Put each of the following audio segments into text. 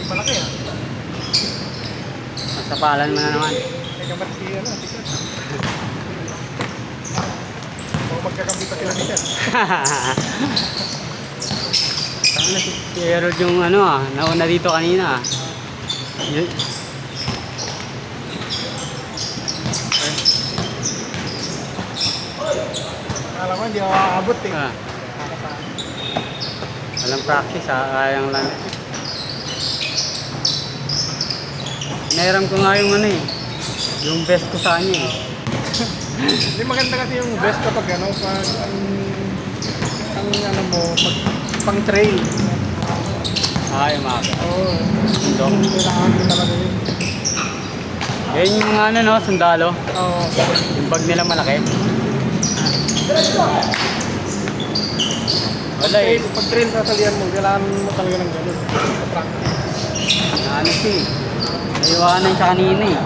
Malaki ah. Masapalan mo na naman. May kapat si ano, tikas. O magkakampi pa sila tikas. Saan na si Harold yung ano nauna dito kanina. Yun. Alam ko hindi ako aabot eh. Ah, walang practice kayang lang. Nairam ko nga yung ano eh. Yung best ko sa kanya eh. Hindi maganda kasi yung best kapag ano, pag ang ano mo, pang trail. Yung mga Oo. Dok. Kailangan ko talaga yun. Yan yung mga ano no, sundalo. Oo. Yung bag nila malaki. Wala eh. Pag trail sa salihan mo, kailangan mo talaga ng gano'n. Practice. Ano siya eh. Naiwanan siya kanina eh.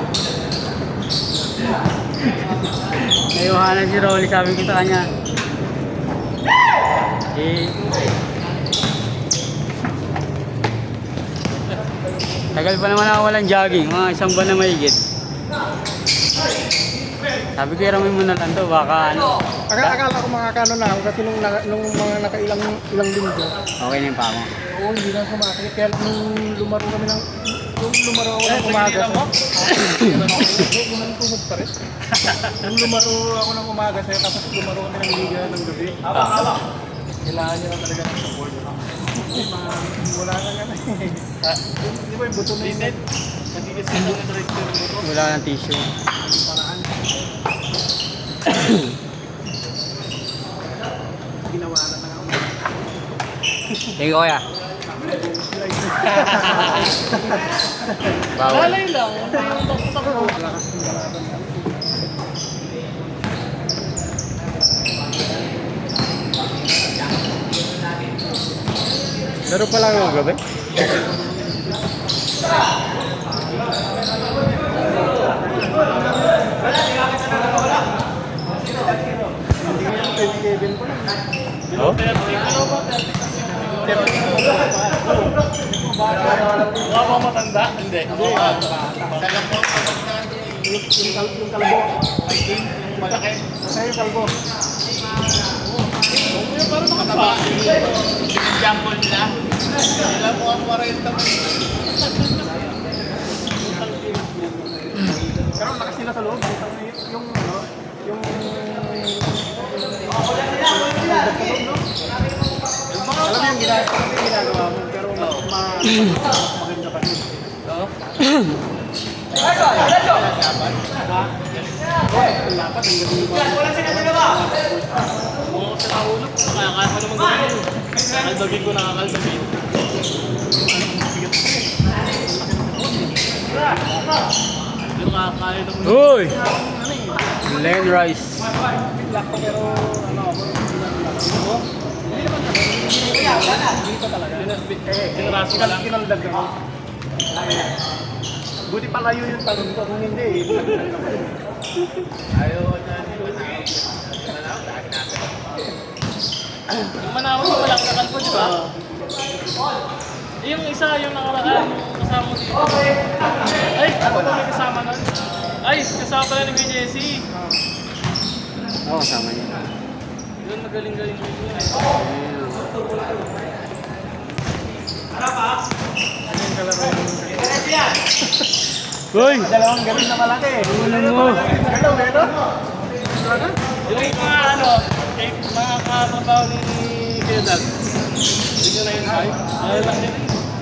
Naiwanan si Rolly, sabi ko sa kanya. Tagal pa naman ako walang jogging, mga isang buwan na mahigit. Sabi ko, iramin mo na lang to, baka ano. Akala ko makakano na ako kasi nung mga nakailang linggo. Okay na yung pa mo. Oo, hindi lang sumakit. Kaya nung lumaro kami ng ako ng umaga. Unang tuhod pa rin. Nung lumaro ako ng umaga sa'yo, tapos lumaro kami ng liga ng gabi. Kailangan nyo na talaga ng support. Wala na nga na eh. Di ba yung buto na yun? Nagigis ka na diretso yung buto. Wala ng tissue. Paraan. Ginawa na nga ako. Thank you, kuya. Bawal. Lalay lang. Lakas ng balaban. Laro pa lang yung gabi? Oh? Wala mo matanda? Hindi. Yung kalbo. Malaki. Masaya yung kalbo. Parang makataba. Jumble nila. Alam mo ang 40 mo. Pero lakas nila sa loob. Yung ano, yung alam mo yung ginagawa mo, pero maganda pa rin. Oo. Dapat ang gabi mo. Oo, sa kahulog. Kaya pa naman gawin. Kaldagin ko nakakaldagin. Hindi ko kakaya naman. Uy! Len rice. Black pa pero ano ako. Hindi naman dito talaga. Generasi ka lang. Kinaldag ako. Buti palayo yung talon ko. Kung hindi ayaw na yung Manaw yung walang kakalpo, di ba? Yung isa, yung nakaraan, kasama mo dito. Ay, ako ba may kasama nun? Ay, kasama pala ni BJC. Oo, kasama niya. Yun, magaling-galing din yun. Ano yung kalaro yung Uy! dalawang galing na malaki. Ulan mo! Hello, meron? Yung mga ano, kay mga katrabaho ni Kuya Doug. Hindi nyo na yun tayo. Ayaw lang yun.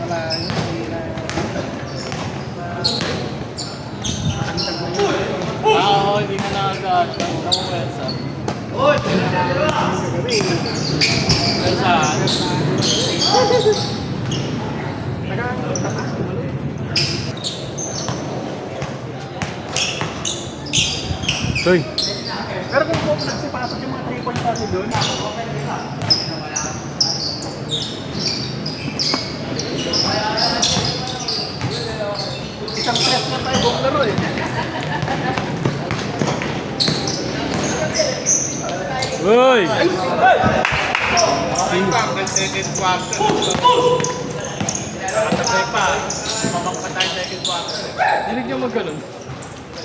Wala, hindi na. Oo, hindi na nakagat. Nakuwesa. Pero saan? Uy! Pero kung nagsipasok yung mga 3 points natin doon, isang stress na tayo buong laro eh. Uy! Hanggang second quarter. Nakatapay pa. Mamangka tayo second quarter. Hindi niyo magganon.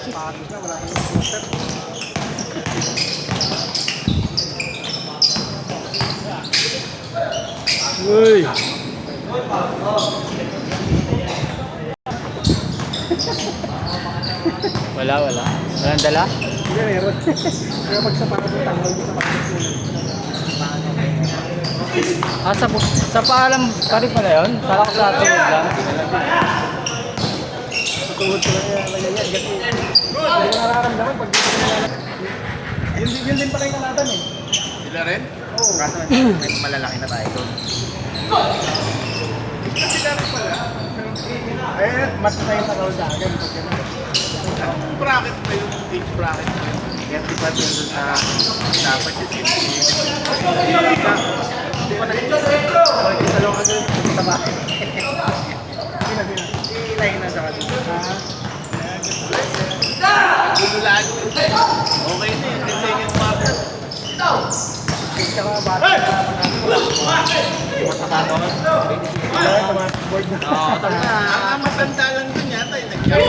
Pagod na, wala kang quarter. Uy! Wala. Walang dala? Hindi, meron. Kaya magsapakan mo, tanggal mo sa pagkakas. Sa paalam pa rin pala yun? Kala ko sa tuhod lang. Sa tuhod ko lang yan, ganyan. Kasi hindi ko nararamdaman pag dito ko nalalaki. Yun din pala yung kalatan eh. Sila rin? Oo. Kaso may malalaki na tayo doon. Sila rin pala. Eh, mas na yung parol sa akin. Pag gano'n. Anong bracket ba yung age bracket mo? 35 yun doon sa dapat yung age. Hindi ko na ito. Pwede sa loob kasi sa bahay. Sige na. Ilayin na sa kanila. Ah, Gugulaan ko. Okay na yun. Kasi second quarter. tsaka bata na Matatato ka. Kaya board na. Ang matanda lang dun yata yung nag-jump.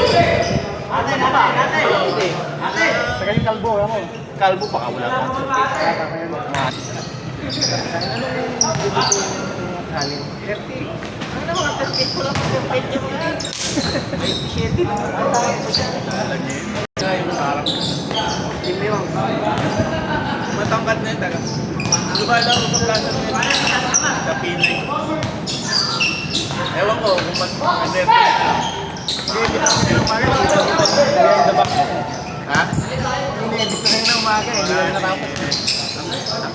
Saka yung kalbo, ako. Kalbo baka wala pa. Bata kaya mo. Matangkat na yun taga. Lumalaro sa plaza na yun. Sa Pinay. Ewan ko kung mag-net. Ha? Ini-edit ko na yun ng umaga eh. Hindi ko na natapos.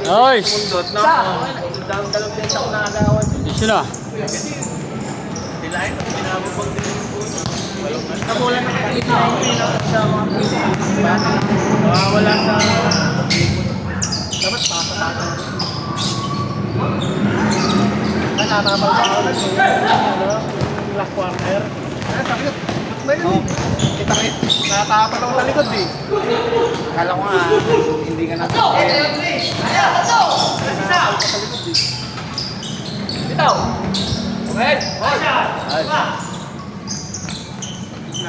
Oy! Mundot na. Dalawang beses ako nakagawan. Hindi sila. Silahin at pinababag din yung puso. Kamulan ng kapatid na yung pinakasama. Wala sa... Dapat pasatatan. Natapal pa ako lang. Yung last quarter. Eh, sabi ko, ba't ba yun? Kita kayo, natapal ako sa likod eh. Kala ko nga, hindi ka natin. Natapal ka sa likod eh.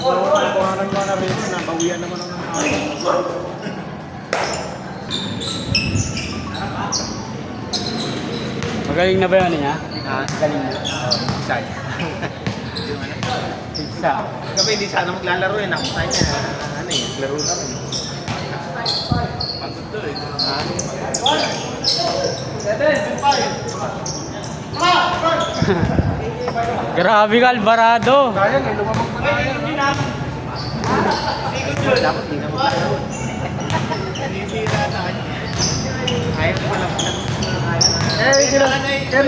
Nakuhanan ko na rin, nabawian naman ako ng hawak. Magaling na ba yun niya? Galing na. Saan? Pizza. Kami hindi sana maglalaro eh. Nakita niya, ano eh, laro na rin. Pagod to eh. Grabe ka, Alvarado. Sayang eh, lumabang pa tayo. Dapat di na maglalaro. Sinisira na kanya. Ayaw ko lang. Kaya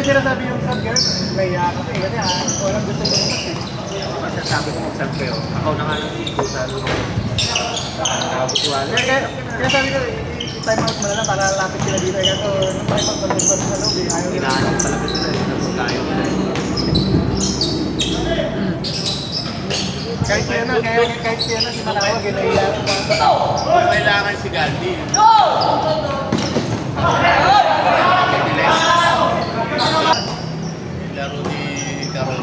sinasabi yung sub girl, naiya ako eh, kasi walang gusto yung sub eh. Masasabi ko mag-sub kayo. Ako na nga nang ito sa nakabutiwala. Kaya sabi ko, time out mo na lang para lapit sila dito eh. Kaso, nung time out mo sa loob eh, ayaw nila. Hinahanap talaga sila. Tapos tayo na. Kahit siya na, kahit siya na, si Manawag eh, naiya ako mga tao. Kung kailangan si Gandhi. Laro ni Carol.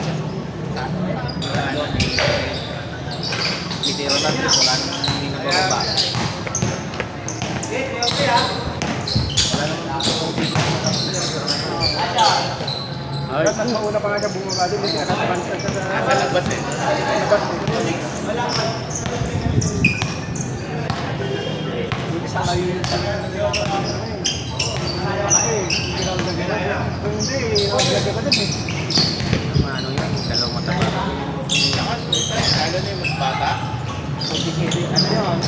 Hindi rin natin wala nang hindi nababa. Ay, Tapos mauna pa nga siya bumaba doon, hindi nakataban siya sa Nasa labas eh. labas eh. Hindi sa kayo yung Ano yan? Dalawang mataba. Ano na yung mas bata? Ano yun?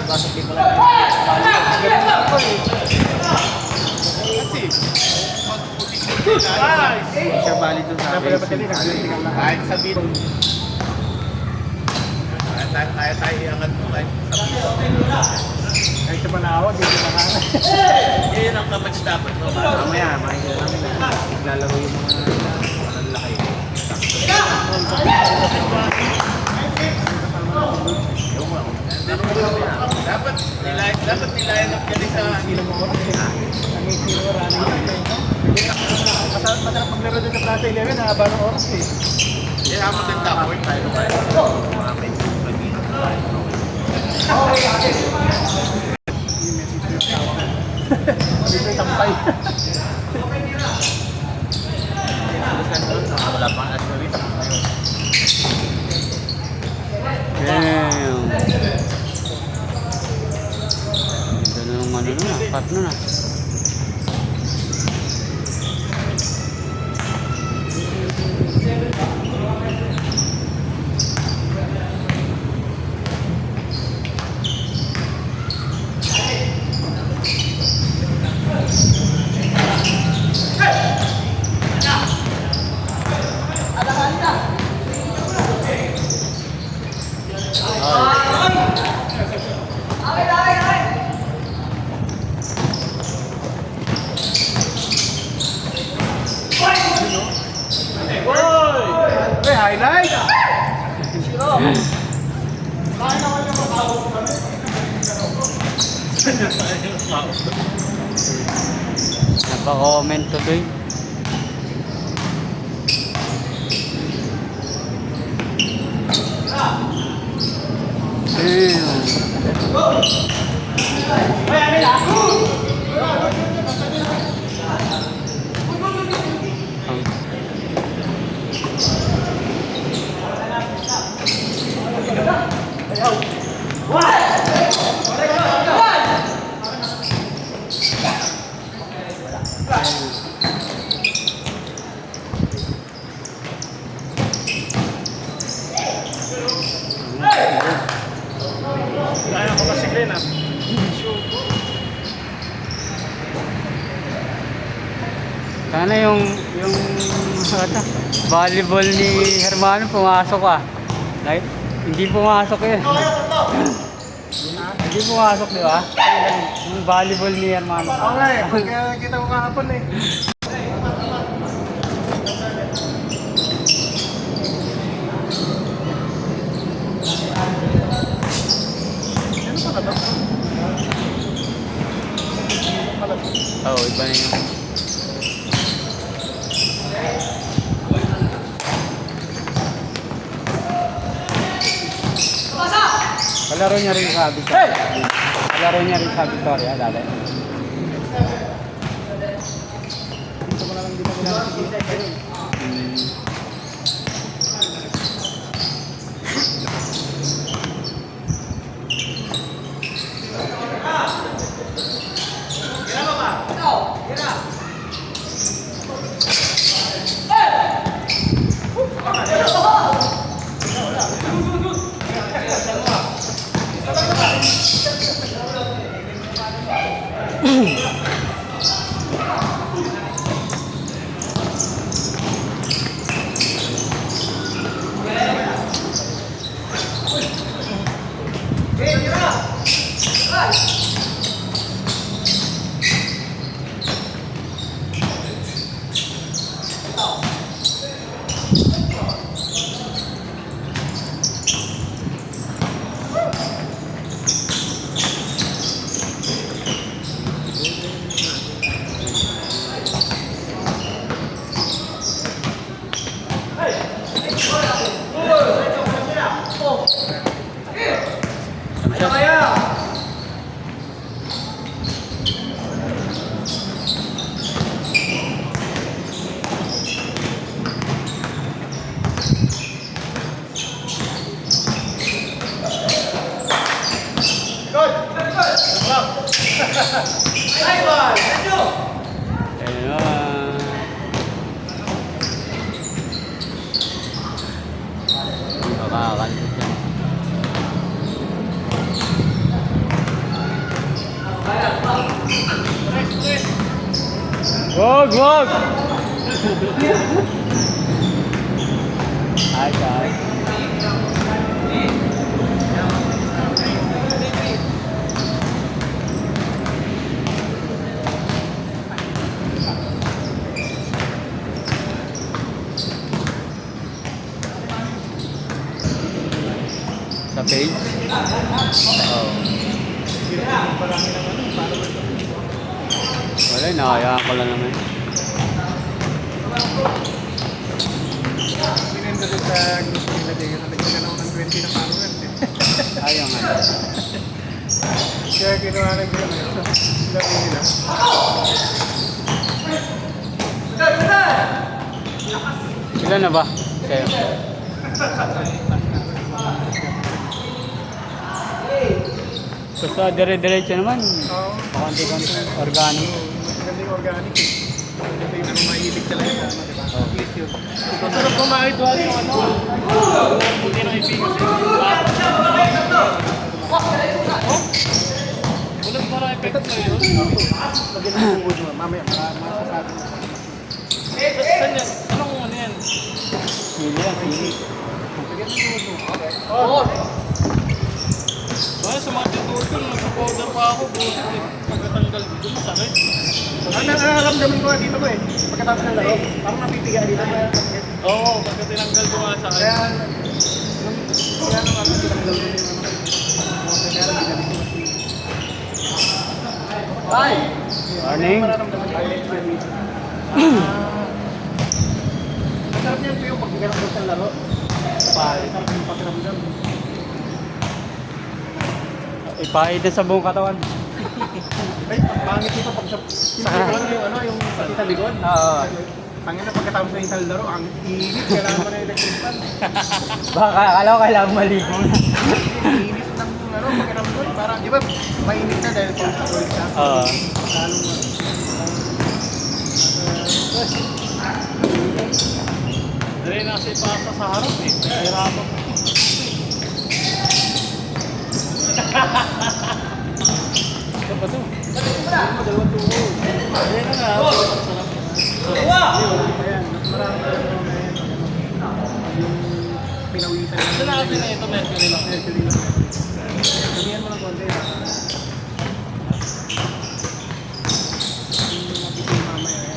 Basok di ko lang. Kasi, pag-position nila, siya bali dun sa kahit sabihin. Kaya tayo iangat mo kahit sabihin. Kahit sa Manawag, hindi makakas. Yun ang kamatch dapat. No? Mamaya, makikita namin na naglalaro yung mga lalaki. Dapat nilayan ang galing sa ilong mo. Ang 8-0 running back eh, no? Masarap maglaro din sa Plaza 11, haba ng oras eh. Yeah, ako din tapoy tayo. Dito tampay. Wala pang actually. Damn. Ito na yung ano na, cut na na. Hey, highlight! Napa-comment tuloy. Damn. Kaya ko kasi rin ah. Sana yung ano, volleyball ni Hermano pumasok ah. Like, hindi pumasok yun. Hindi pumasok, di ba? Yung volleyball ni Hermano. Oo nga eh, pagka kita ko kahapon eh. Ano pa na ba? Oo, iba na yung... Kalaro niya rin sa Victoria. Kalaro niya rin sa Victoria, dati. Dito ko na lang, di pa ko na nakikita eh. Ayun. Ayun. Makakalit yan. Wag, wag! Ay, ay. page. Oh. Marami ng ano, followers. Wala, nakayaan ko lang naman. Pinenda din sa gusto nila din. Nalagyan ako ng 20 na followers. Ayaw nga. Kaya ginawa ng gano'n. Sila po nila. Ilan na ba? Sa'yo. Basta dire-diretso naman. Oo. Pakanti-kanti. Organic. Maganda yung organic eh. Maganda yung ano, mahilig talaga sa ano, diba? Yes, yun. Masarap kumain doon yung ano. Buti ng ibigan siya. Bulat para epekto na yun. Lagyan mo yung wood mo. Mamaya, masasabi mo. Saan yan? Anong ano yan? Pili yan, pili. Lagyan mo yung wood mo. Okay. Oo. Ay, sa mga tutor, nagpa-powder pa ako. Buti eh. Pagkatanggal dito, masakit. Ang nararamdaman ko dito ko eh. Pagkatapos ng laro, parang napipiga dito. Oo, pagka tinanggal ko nga sa akin. Kaya, kaya nung ako tinanggal ko yung ano. Kaya lang binalik ko. Ay! Morning. Mararamdaman ko dito. Masarap niyan po yung pagkakarap ng laro. Sarap yung pakiramdam. Ipahid na sa buong katawan. Ay, pangit dito pag sa likod yung ano, yung pati sa likod. Oo. Pangit na pagkatapos na yung laro, ang init, kailangan mo na yung electric fan. Baka akala ko kailangan maligo na. Inis ng ano, pakiramdam. Parang, di ba, mainit na dahil pag sa ulit ka. Oo. Lalong Dali na kasi ipasa sa harap eh. Nahihirapan ko. Ito ba ito? Dalawang tuhod. Dali na nga. Ayan, marami ka lang na yan. Yung pinawitan na. Saan natin na ito, Mercury lang? Mercury lang. Sabihan mo ng konti. Yung napitin mamaya.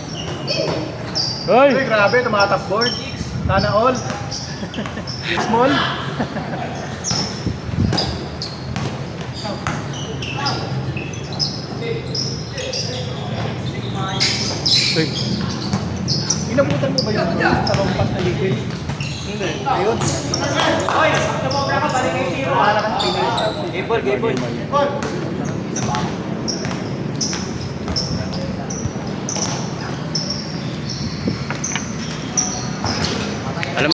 Hoy! Uy, grabe, tumatap board. Sana all. Small. Hoy! Inabutan mo ba yung sa lompat na liquid? Hindi. Ayun. Oy, tumobra ka balik kay Zero. Para kang Pinay. Gable, gable.